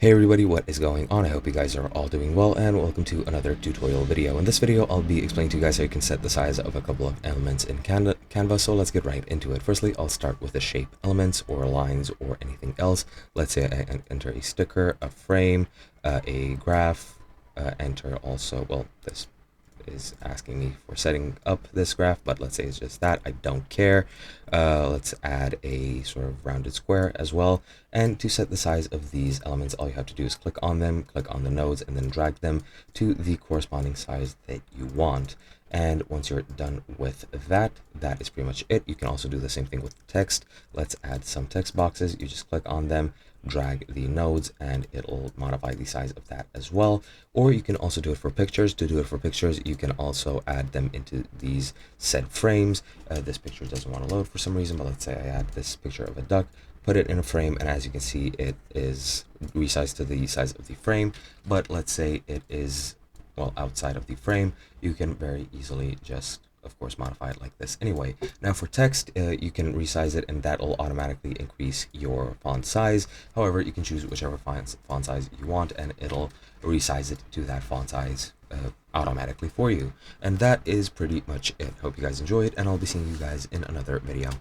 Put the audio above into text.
Hey everybody, what is going on? I hope you guys are all doing well, and welcome to another tutorial video. In this video, I'll be explaining to you guys how you can set the size of a couple of elements in Canva, so let's get right into it. Firstly, I'll start with the shape elements or lines or anything else. Let's say I enter a sticker, a frame, a graph, enter also, well, this is asking me for setting up this graph, but let's say it's just that. I don't care. Let's add a sort of rounded square as well. And to set the size of these elements, all you have to do is click on them, click on the nodes, and then drag them to the corresponding size that you want. And once you're done with that, that is pretty much it. You can also do the same thing with text. Let's add some text boxes. You just click on them, drag the nodes, and it'll modify the size of that as well. Or you can also do it for pictures. To do it for pictures, you can also add them into these set frames. This picture doesn't want to load for some reason, but let's say I add this picture of a duck, put it in a frame, and as you can see, it is resized to the size of the frame. But let's say it is, well, outside of the frame, you can very easily just, of course, modify it like this anyway. Now for text, you can resize it, and that will automatically increase your font size. However, you can choose whichever font size you want, and it'll resize it to that font size automatically for you. And that is pretty much it. Hope you guys enjoyed, and I'll be seeing you guys in another video.